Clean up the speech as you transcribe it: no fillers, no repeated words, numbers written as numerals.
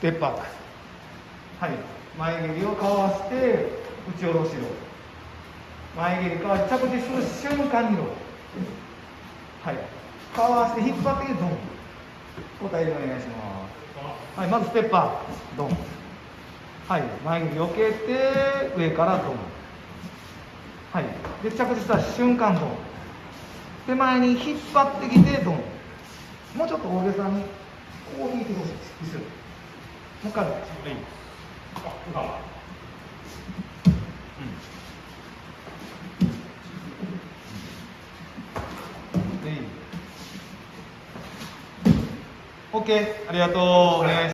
ステップアップ。はい、前蹴りをかわして打ち下ろしロー。前蹴りかわして着地する瞬間にロー。はい、かわして引っ張ってドン。交代でお願いします。はい、まずステップアップドン。はい、前蹴り避けて上からドン。はい、で着地した瞬間ドン。手前に引っ張ってきてドン。もうちょっと大げさにこう引いてほしいです。もう一回。はい。オッケー、ありがとう。お願いします。